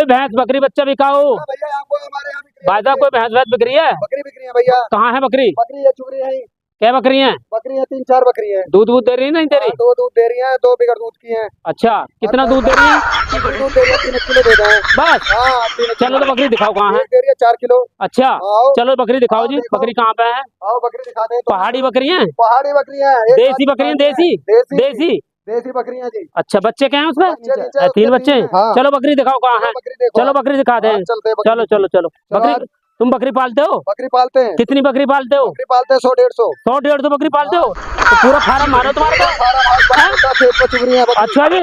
कोई भैंस बकरी बच्चा बिकाओ भैया आपको हमारे यहाँ भाई साहब, कोई भैंस भैंस बिक रही है? बकरी बिक रही है भैया। कहाँ है बकरी? बकरी है, चुग रही है। क्या बकरी है? बकरी है, 3-4 बकरी है। दूध वूध दे रही है नहीं दे रही? दो दूध दे रही है, 2 बिगड़ दूध की है। अच्छा, कितना दूध दे रही है? दूध दे रही है, 3 किलो दे रहे हैं बस। हाँ। चलो तो बकरी दिखाओ कहाँ है। दे रही है 4 किलो। अच्छा आओ। चलो बकरी दिखाओ जी। बकरी कहाँ पे है? आओ बकरी दिखा दे। पहाड़ी बकरी है? पहाड़ी बकरी है। देसी बकरी है? देसी देसी देसी बकरी है जी। अच्छा, बच्चे क्या है उसमें? 3 बच्चे हैं। हाँ। चलो बकरी दिखाओ कहाँ है। चलो बकरी दिखा दे। चलो चलो चलो बकरी। तुम बकरी पालते हो? बकरी पालते हैं। कितनी बकरी पालते हो? बकरी पालते हैं 100-150 बकरी पालते हो तो पूरा फार्म मारो तुम्हारे पास। अच्छा जी,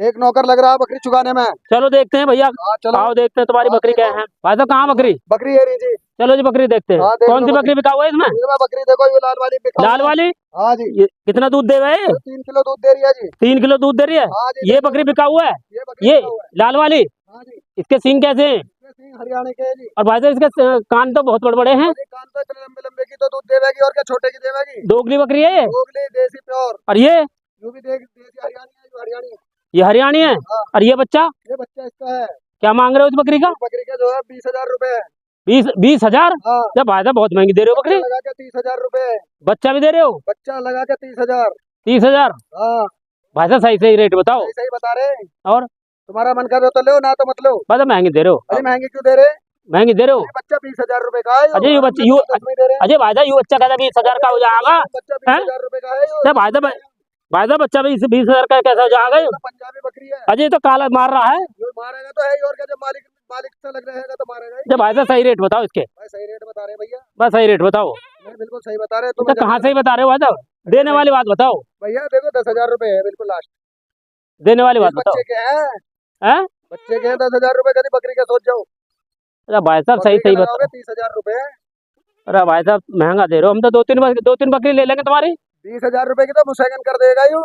एक नौकर लग रहा है बकरी चुगाने में। चलो देखते हैं भैया। आओ देखते हैं तुम्हारी बकरी क्या है। भाई साहब कहाँ बकरी? बकरी है जी। चलो जी बकरी देखते हैं। कौन सी बकरी बिका हुआ है इसमें? बकरी देखो, ये लाल वाली बिका। लाल वाली? हाँ जी। कितना दूध दे रहे? 3 किलो दूध दे रही है जी। 3 किलो दूध दे रही है। ये बकरी बिका हुआ है? ये लाल वाली? इसके सींग कैसे हैं? हरियाणा के है जी। और भाई साहब इसके कान तो बहुत बड़े बड़े हैं। कान तो इतने लंबे लंबे की तो दूध देवेगी, और क्या छोटे की देवेगी। दोगली बकरी है ये? दोगली देसी प्योर। और ये भी देसी हरियाणी है, जो हरियाणी है। ये हरियाणी है। और ये बच्चा इसका है। क्या मांग रहे हो इस बकरी का? बकरी का जो है 20,000 रुपए है। 20,000? क्या भाई साहब बहुत महंगी दे रहे हो बकरी। लगा के 30,000 रुपए। बच्चा भी दे रहे हो? बच्चा लगा के 30,000। 30,000? भाई साहब सही रेट बताओ। सही बता रहे। और तुम्हारा मन कर रहा तो लो, ना तो मत लो। भाई साहब महंगी दे रहे हो। अरे महंगी क्यों दे रहे? महंगी दे रहे हो। बच्चा 20,000 रुपए का है। अजय ये बच्चा अजय भाई साहब ये बच्चा कहता 20,000 का हो जाएगा। बच्चा 20,000 रुपए का है। भाई साहब बच्चा 20,000 का कैसा हो जाएगा? पंजाबी बकरी है। अजय तो काला मार रहा है। मारेगा तो है ही, और क्या, जब मालिक से लग रहेगा तो मारेगा। जब भाई साहब सही रेट बताओ इसके। सही रेट बता रहे भैया। बस सही रेट बताओ। बिल्कुल सही बता रहे। तुम कहाँ से ही बता रहे हो भाई साहब? देने वाली बात बताओ भैया। देखो 10,000 रुपए है बिल्कुल लास्ट। देने वाली बात बताओ। बच्चे के हैं? बच्चे के 10,000 रुपए का बकरी का सोच जाओ। अरे भाई साहब सही बताओ। 30,000 रुपए। अरे भाई साहब महंगा दे रहे हो। हम तो दो तीन बकरी ले लेंगे तुम्हारी। 20,000 रुपए की तो मुसैगन कर देगा यू।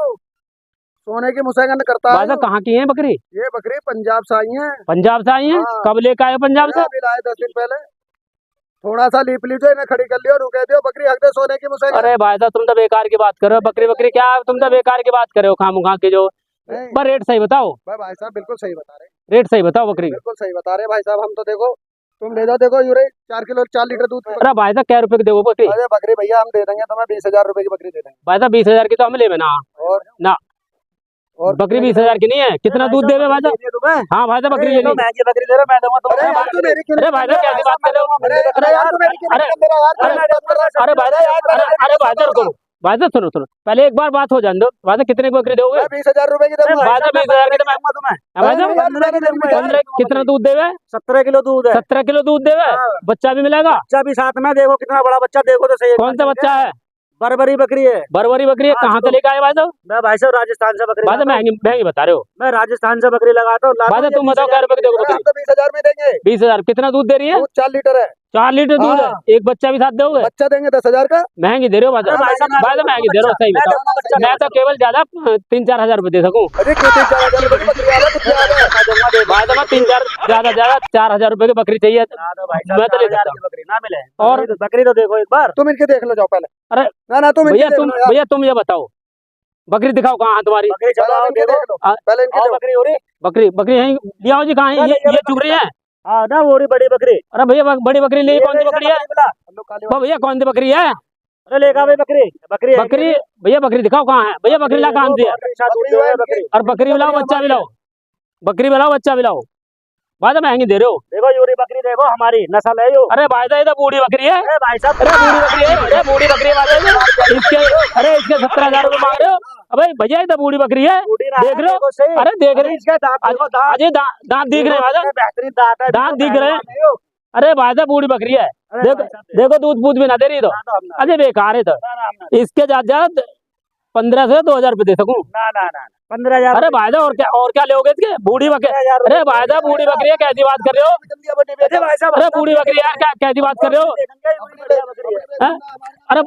सोने की मुसैगन करता है। भाई साहब कहाँ की है बकरी? ये बकरी पंजाब से आई है। पंजाब से आई है? कब लेकर आए पंजाब से? अभी लाए 10 दिन पहले। थोड़ा सा लीप लीजिए, इन्हें खड़ी कर लियो, रुके दियो, बकरी हक दे सोने की मुसैगन। अरे भाई साहब तुम तो बेकार की बात करो। बकरी क्या तुम तो बेकार की बात करो खामुखा की जो। पर रेट सही बताओ भाई साहब। बिल्कुल सही बता रहे। रेट सही बताओ बकरी। बिल्कुल सही बता रहे भाई साहब। हम तो देखो, तुम ले जाओ, देखो यूरे 4 किलो 4 लीटर दूध। अरे भाई साहब क्या रुपए की दोगे बकरी? अरे बकरी भैया हम दे देंगे तुम्हें 20,000 रुपए की बकरी दे देंगे। भाई साहब 20,000 की तो हम ले ना। और बकरी 20,000 की नहीं है। कितना दूध देवे भाई साहब? हाँ भाई साहब बकरी ले लो। महंगी बकरी दे रहे मैं दूंगा। अरे भाई साहब कैसी बात कर रहे हो? अरे भाई साहब रुको। भाई साहब सुनो पहले एक बार बात हो जाने दो। भाई साहब कितने की बकरी दोगे? 20,000 रुपए की दूंगा। भाई साहब 20,000 की भाई साहब कितना दूध देवे? 17 किलो दूध है। 17 किलो दूध देवे। बच्चा भी मिलेगा? बच्चा भी साथ में। देखो कितना बड़ा बच्चा, देखो तो सही। कौन सा बच्चा है? बरबरी बकरी है। बरबरी बकरी है? कहाँ से लेकर आए भाई साहब? मैं भाई साहब राजस्थान से बकरी। भाई साहब महंगी बता रहे हो। मैं राजस्थान से बकरी लगाता हूँ। भाई साहब तुम बताओ क्या रुपए की दोगे बकरी? 20,000 में देंगे। 20,000? कितना दूध दे रही है? 4 लीटर है। 4 लीटर दूध है। एक बच्चा भी साथ दोगे? बच्चा देंगे 10,000 का। महंगी दे रहे हो भाई साहब। महंगी दे रहे हो। सही बताओ। मैं तो केवल ज्यादा 3-4 हजार रुपए दे सकूँ। अरे 4,000 रुपए की बकरी आ रहा है। भाई साहब 3-4 ज्यादा 4,000 रुपए की बकरी चाहिए। मैं तो ले सकता हूँ। बकरी ना मिले। और बकरी तो देखो एक बार। तुम इनके देख लो जाओ पहले। अरे ना तुम भैया तुम ये बताओ बकरी दिखाओ कहाँ है तुम्हारी? पहले इनकी बकरी हो रही। बकरी यहीं लियाओ जी। कहाँ है ये चुग रही है? हाँ ना वो रही बड़ी बकरी। अरे भैया बड़ी बकरी ले। कौन सी बकरी है भैया? कौन सी बकरी है? अरे लेगा भाई बकरी भैया बकरी दिखाओ कहाँ है? भैया बकरी ला कहाँ से है? और बकरी मिलाओ बच्चा मिलाओ। बकरी मिलाओ बच्चा मिलाओ। भाई साहब महंगी दे रहे हो। देखो यूरी बकरी देखो, हमारी नस्ल है यो। अरे भाई साहब ये तो बूढ़ी बकरी है। भाई साहब बूढ़ी बकरी है। अरे बूढ़ी बकरी है इसके 17,000 रुपए मांग रहे हो? अबे भैया ये तो बूढ़ी बकरी है। देख रहे हो? अरे देख रहे इसके अजय दांत दिख रहे हैं। बेहतरीन दांत है। दांत दिख रहे हैं। अरे भाई साहब बूढ़ी बकरी है। देखो दूध भी ना दे रही तो। अजय बेकार है तो। इसके ज्यादा 15 से 2,000 रुपए दे सकूं? ना 15,000। अरे भाई साहब और क्या लोगे इसके? बूढ़ी बकरी। अरे भाई साहब बूढ़ी बकरी है, कैसी बात कर रहे हो? अरे बूढ़ी बकरी यार कैसी बात कर रहे हो? अरे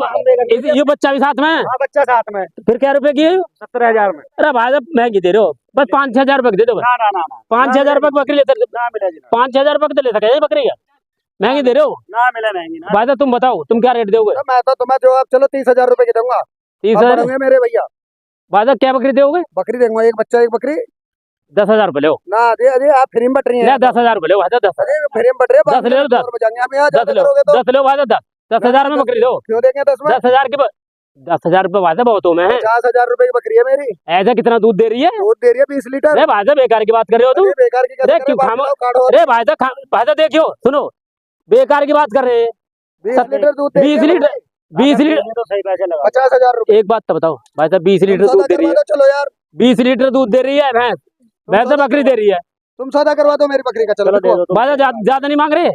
ये बच्चा भी साथ में है? बच्चा साथ में। फिर क्या रुपए की है? 17,000 में। अरे भाई साहब महंगी दे रहे हो। बस 5-6 हजार रुपए दे दो। 5-6 हजार रुपए बकरी लेते। 5-6 हजार रुपए तो ले सके बकरी का। महंगी दे रहे हो। ना मिले महंगी। भाई साहब तुम बताओ तुम क्या रेट दोगे? मैं तो तुम्हें जो चलो 30,000 रुपए की दूंगा। 30,000 मेरे भैया। भाई साहब क्या बकरी दोगे? बकरी देंगे, एक बच्चा एक बकरी। 10,000 रुपये लो ना दे अरे आप फ्री में बट रही ले हैं 10,000 रुपये लो भाई 10 अरे फ्री में बट रहे 10 ले लो 10 बजाएंगे हम यहाँ 10 ज्यादा लो करोगे तो 10 लो भाई 10,000 में बकरी दो क्यों देंगे 10 में 10,000 की 10,000 रुपये भाई बहुत हो मैं 50,000 रुपए की बकरी है मेरी ऐसा कितना दूध दे रही है दूध दे रही है 20 लीटर अरे भाई बेकार की बात कर रहे हो तुम अरे बेकार की अरे क्यों खामो अरे भाई देखियो सुनो बेकार की बात कर रहे हैं 20 लीटर दूध दे 20 लीटर 20 लीटर तो सही पैसे लगा 50,000 रुपए एक बात तो बताओ भाई साहब 20 लीटर दूध दे रही है चलो यार 20 लीटर दूध दे रही है भैंस तो बकरी दे रही है तुम सौदा करवा दो मेरी बकरी का चलो दे दो तुम। भाई साहब ज्यादा नहीं मांग रहे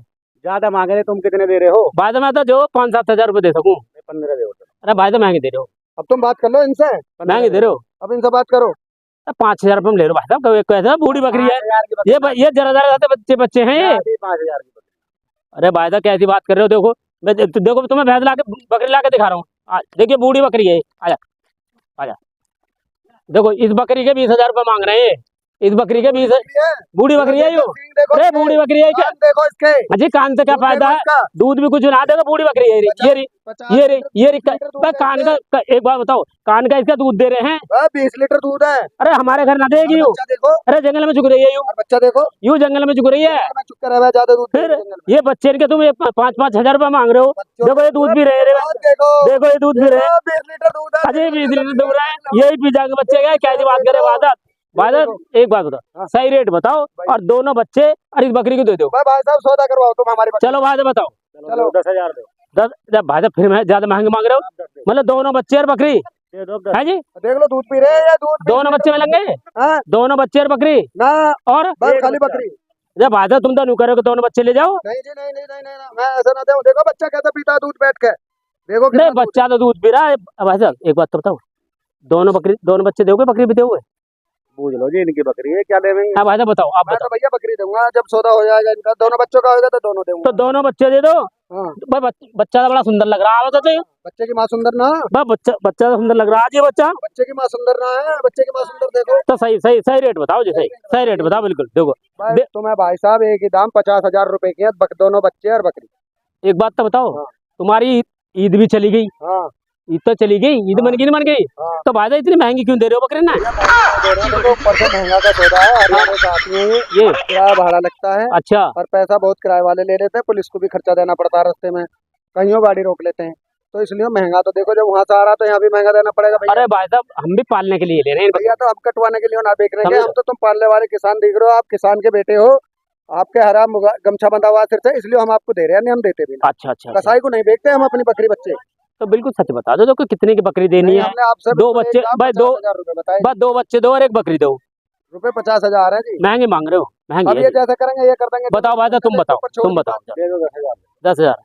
ज्यादा मांग रहे तुम कितने दे रहे हो? भाई साहब मैं तो जो 5-7 हजार रुपए दे सकूं 15 दे दो। अरे भाई तो महंगे दे रहे हो अब तुम बात कर लो इनसे महंगे दे रहे हो अब इनसे बात करो 5,000 रुपए में ले लो भाई साहब कैसा बूढ़ी बकरी है 5,000 की बकरी। ये जरा जरा बच्चे बच्चे हैं ये 5,000 की बकरी। अरे भाई साहब कैसी बात कर रहे हो देखो देखो तुम्हें भैंस ला के बकरी ला के दिखा रहा हूँ देखिए बूढ़ी बकरी है आजा आजा देखो इस बकरी के 20,000 रुपए मांग रहे हैं इस बकरी के 20 बूढ़ी बकरी है यो देखो अरे बूढ़ी बकरी है क्या देखो इसके अजी कान से क्या फायदा है दूध भी कुछ ना देखो बूढ़ी बकरी है ये कान का एक बात बताओ कान का इसका दूध दे रहे हैं 20 लीटर दूध है अरे हमारे घर ना देगी यू बच्चा देखो अरे जंगल में चुग रही है यू बच्चा देखो यू जंगल में चुग रही है मैं चुप कर रहा है ज्यादा दूध फिर ये बच्चे के तुम 5-5 हजार रुपए मांग रहे हो देखो ये दूध भी रहे देखो देखो ये दूध भी रहे 20 लीटर दूध है अजय 20 लीटर दूध रहे यही पी जाके बच्चे गए कैसी बात करे बादल एक बात बताओ सही रेट बताओ और दोनों बच्चे और इस बकरी को दे दो भाई साहब सौदा करवाओ तुम हमारी बकरी चलो भाई बताओ चलो 10,000 दो। 10 भाई फिर मैं ज्यादा महंगे मांग रहे हो मतलब दोनों बच्चे और बकरी दे दो 10। है जी देख लो दूध पी रहे हैं या दूध दोनों बच्चे मिलेंगे हाँ? दोनों बच्चे और बकरी ना और बस खाली बकरी जब भाई तुम तो नहीं करोगे दोनों बच्चे ले जाओ नहीं जी नहीं मैं ऐसा ना दूं देखो बच्चा कैसा पीता है दूध बैठ के देखो नहीं बच्चा तो दूध पी रहा है भाई साहब एक बात तो बताओ दोनों बच्चे दोगे बकरी भी दोगे पूछ लो जी इनकी बकरी है क्या ले रही हाँ भाई साहब बताओ आप मैं बताओ तो भैया बकरी दूंगा जब सौदा हो जाएगा इनका दोनों बच्चों का होगा तो दोनों दूंगा तो दोनों बच्चे दे दो हाँ। भाई बच्चा तो बड़ा सुंदर लग रहा है तो बच्चे की माँ सुंदर ना भाई बच्चा तो सुंदर लग रहा है जी बच्चा बच्चे की माँ सुंदर ना है बच्चे की माँ सुंदर देखो तो सही रेट बताओ जी सही रेट बताओ बिल्कुल देखो भाई तुम्हें भाई साहब एक ही दाम 50,000 रुपए के हैं दोनों बच्चे और बकरी एक बात तो बताओ हाँ। तुम्हारी ईद भी चली गई हाँ ईद तो चली गई ईद बन गई नहीं बन गई हाँ। तो भाई इतनी महंगी क्यों दे रहे हो बकरी ना देखो ऊपर से महंगा का सौदा है हरियाणा से आती है ये किराया भाड़ा लगता है अच्छा और पैसा बहुत किराए वाले ले लेते हैं पुलिस को भी खर्चा देना पड़ता है रास्ते में कहीं गाड़ी रोक लेते हैं तो इसलिए महंगा तो देखो जब वहाँ से आ रहा तो यहाँ भी महंगा देना पड़ेगा भैया अरे भाई साहब हम भी पालने के लिए ले रहे हैं भैया तो हम कटवाने के लिए ना बेचने के समझ- हम तो तुम पालने वाले किसान दिख रहे हो आप किसान के बेटे हो आपके हरा गमछा बंधा हुआ सिर से इसलिए हम आपको दे रहे हैं नहीं हम देते भी नहीं अच्छा कसाई को नहीं बेचते हम अपनी बकरी बच्चे तो बिल्कुल सच बता दो देखो कितने की बकरी देनी है हमने आपसे दो बच्चे भाई 50,000 रुपए बताए बस 2 बच्चे दो और एक बकरी दो रुपए 50,000 है जी महंगे मांग रहे हो अब महंगे ये जैसा करेंगे ये कर देंगे बताओ भाई साहब तुम बताओ दे दो 10,000। 10,000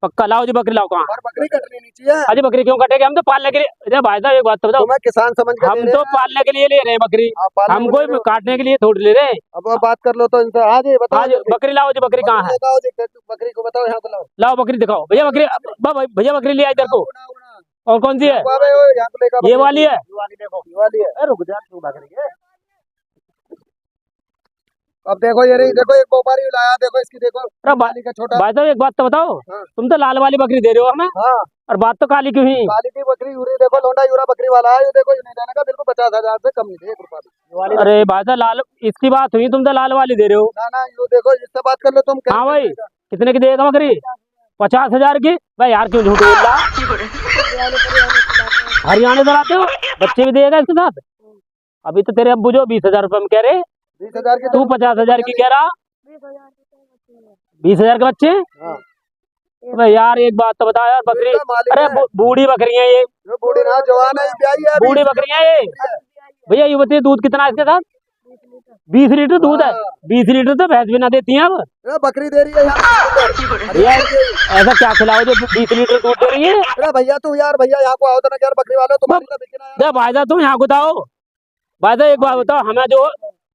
पक्का लाओ जी बकरी लाओ कहाँ और बकरी कटनी नहीं चाहिए अरे बकरी क्यों कटेगी हम तो पालने के लिए अरे भाई साहब एक बात तो बताओ तुम्हें किसान समझ के हम दे रहे तो हैं। पालने के लिए ले रहे हैं बकरी आप पालने हम को दे कोई रहे हो। काटने के लिए थोड़ी ले रहे हैं अब बात कर लो तो इनसे हाँ जी बताओ हाँ जी बकरी लाओ जी बकरी कहाँ है बताओ जी बकरी को बताओ यहाँ बुलाओ लाओ बकरी दिखाओ भैया बकरी भैया बकरी ले आई इधर को और कौन सी है यहाँ को लेकर ये वाली है ये वाली देखो। ये वाली है अरे रुक जा तू बकरी है। अब देखो ये रही देखो एक व्यापारी लाया देखो इसकी देखो अरे काली का छोटा भाई साहब एक बात तो बताओ हाँ। तुम तो लाल वाली बकरी दे रहे हो हमें हाँ और बात तो काली क्यों ही काली की बकरी यूरी देखो लोंडा यूरा बकरी वाला है ये देखो ये नहीं देने का बिल्कुल 50,000 से कम नहीं दे 1 रुपया भी। ये वाली अरे भाई साहब लाल इसकी बात हुई तुम तो लाल वाली दे रहे हो ना ये देखो इससे बात कर लो तुम क्या हाँ भाई कितने की देगा बकरी 50,000 की भाई यार क्यों झूठ बोल रहा हरियाणा से लाते हो बच्चे भी देगा इसके साथ अभी तो तेरे अब्बू जो 20,000 रुपए में कह रहे 20,000 की तू 50,000 की कह रहा 20,000 के बच्चे हाँ। भाई यार एक बात तो बता यार बकरी इसका मालिक अरे है। बूढ़ी बकरियां ये जो बूढ़ी ना जवान है ब्याही है अभी। बूढ़ी बकरियां ये भैया ये बताइए दूध कितना है इसके साथ 20 लीटर दूध है 20 लीटर तो भैंस भी ना देती है अब अरे बकरी दे रही है यहाँ भैया ऐसा क्या खिलाओ जो 20 लीटर दूध दे रही है अरे भैया तू यार भैया यहाँ को आओ तो ना यार बकरी वाले तुम्हारी तो बिकना है दे भाई साहब तुम यहाँ बताओ भाई साहब एक बात बताओ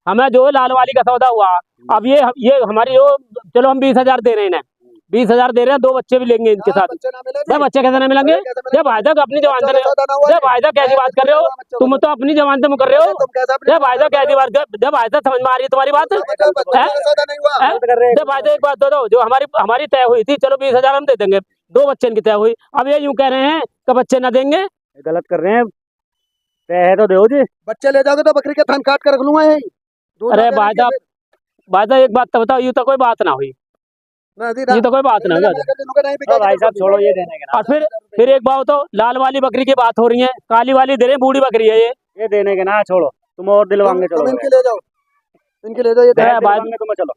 हमें जो लाल वाली का सौदा हुआ अब ये हमारी जो चलो हम 20,000 दे रहे हैं 20,000 दे रहे हैं 2 बच्चे भी लेंगे इनके साथ बच्चे ना मिलेंगे जब बच्चे कैसे नहीं मिलेंगे जब भाई साहब अपनी जवान से जब भाई साहब कैसी बात कर रहे हो तुम तो अपनी जवान से मुकर रहे हो तुम कैसा जब भाई साहब कैसी बात जब भाई साहब समझ में आ रही है तुम्हारी बात सौदा नहीं हुआ हैं? जब भाई साहब एक बात दो जो हमारी तय हुई थी चलो 20,000 हम दे देंगे 2 बच्चे इनकी तय हुई अब ये यूं कह रहे हैं कि बच्चे ना देंगे गलत कर रहे हैं पैसे तो दो जी। बच्चे ले जाओगे तो बकरी के थन काट कर रख लूंगा यही। दूध अरे ना देने के भाईदा एक बात तो बताओ, ये तो कोई बात ना हुई, ना दी ये तो कोई बात ना हुई। नहीं बिका तो भाई साहब छोड़ो, ये देने के ना, और फिर एक बात तो लाल वाली बकरी की बात हो रही है, काली वाली दे रहे हैं, बूढ़ी बकरी है ये देने के ना, छोड़ो तुम और दिलवाएंगे। चलो तुम इनकी ले जाओ, इनकी ले जाओ ये अरे भाई, दिलवाएंगे तुम्हें, चलो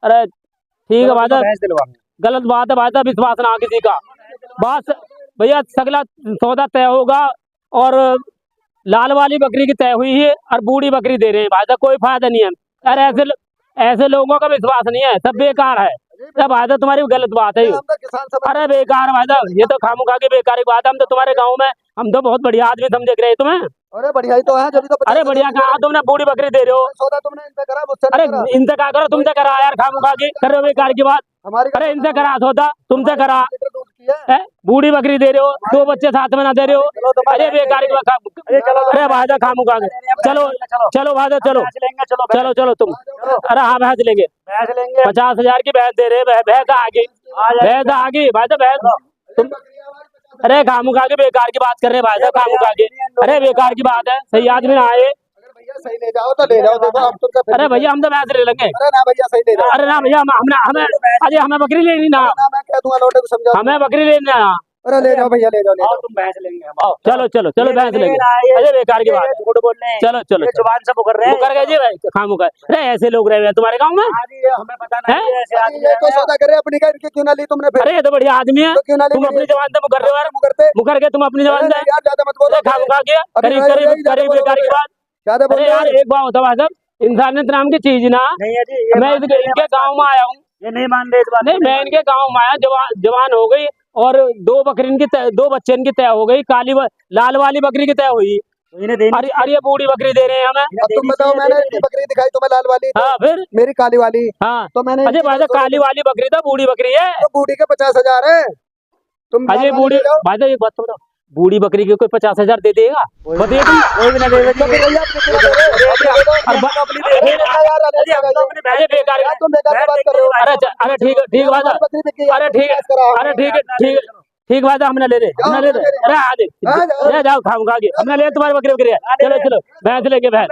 अरे ठीक है भाईदा, भैंस दिलवाएंगे। गलत बात है भाईदा, विश्वास ना हो किसी का। बस भैया सगला सौदा तय होगा, और लाल वाली बकरी की तय हुई है और बूढ़ी बकरी दे रहे हैं भाईदा, कोई फायदा नहीं है। अरे ऐसे लोगों का विश्वास नहीं है, सब बेकार है। भाईदा तुम्हारी गलत बात है ये। हम तो किसान समझ अरे बेकार भाईदा, ये तो खामोखा की बेकार की बात है। हम तो तुम्हारे गाँव में, हम तो बहुत बढ़िया आदमी समझ रहे तुम्हें। अरे बढ़िया ही तो है, जब तो अरे बढ़िया कहा, तुमने बूढ़ी बकरी दे रहे हो। सौदा तुमने इनसे करा, मुझसे अरे नहीं करा। इनसे क्या करो, तुमसे करा यार, खामोखा की कर रहे हो बेकार की बात। हमारी अरे इनसे करा सौदा, तुमसे करा। लीटर दूध की है। बूढ़ी बकरी दे रहे हो, 2 बच्चे साथ में ना दे रहे हो। अरे बेकार की बात। अरे भाईदा खामोखा के, चलो चलो भाईदा, चलो भैंस लेंगे, चलो चलो चलो तुम। अरे हाँ भैंस लेंगे, भैंस लेंगे। 50,000 की भैंस दे रहे हैं, भैंस आगे, भैंस आगे भाईदा, भैंस तुम। अरे खामोखा के बेकार की बात कर रहे हैं भाईदा, खामोखा के। अरे बेकार की बात है, सही आदमी ना आए। अगर भैया सही ले जाओ तो ले जाओ, देखो हम तुमसे फिर अरे भैया हम तो भैंस ले लेंगे। अरे ना भैया सही ले जाओ। अरे ना भैया, हमें अरे हमें बकरी लेनी ना, ना मैं कह दूंगा लौटे को समझा। हमें बकरी लेनी ना। अरे ले जाओ भैया, ले जाओ ले आओ जाओ। तुम भैंस लेंगे, हम आओ। चलो चलो चलो भैंस लेंगे। अरे बेकार की बात है, झूठ बोल रहे हैं, चलो चलो ये जुबान से मुकर रहे हैं। मुकर गए जी भाई, खामोखा। अरे ऐसे लोग रहे हैं तुम्हारे गाँव में। आज ये हमें पता नहीं है, ऐसे आदमी ये तो हैं। सौदा करे अपनी का, इनकी क्यों ना ली तुमने फिर? अरे ये तो बढ़िया आदमी है, तो क्यों ना ली तुम अपनी जबान से मुकर रहे हो यार, मुकरते? मुकर के तुम अपनी जबान से। यार ज्यादा मत बोलो। अरे खामोखा के, करीब अरे करीब यही ज्यादा करीब बेकार की बात। ज्यादा बोल अरे रहे यार हो। एक बात होता है साहब, इंसानियत नाम की चीज ना। नहीं है जी, ये मैं इनके गाँव में आया हूँ, ये नहीं मान रहे इस बात नहीं मैं इनके गाँव में आया, जवान हो गई, और 2 बकरी इनकी 2 बच्चे इनकी तय हो गई, लाल वाली बकरी की तय हुई। तो इन्हें देनी अरे ये बूढ़ी बकरी दे रहे हैं हमें। अब तुम बताओ, मैंने इनकी बकरी दिखाई तुम्हें लाल वाली, तो हाँ फिर, मेरी काली वाली, हाँ तो मैंने अजय भाई साहब, काली वाली बकरी तो बूढ़ी बकरी है। तो बूढ़ी के 50,000 है। तुम लाल अजय वाली बूढ़ी ले जाओ। भाई साहब एक बात तो बताओ, बूढ़ी बकरी के कोई 50,000 दे देगा? बताइए तुम। कोई भी ना दे तो फिर भैया अपनी कितना दे रहे हो? अरे यार, अरे बेकार की- तुम बेकार की बात कर रहे हो। अरे ठीक है भाई साहब, बकरी बिकी है, अरे ठीक है, अरे ठीक भाई साहब, हमने ले रहे। अरे आ जाओ खामोखा के, हमने ले तुम्हारी बकरी है। चलो चलो भैंस लेके भैंस।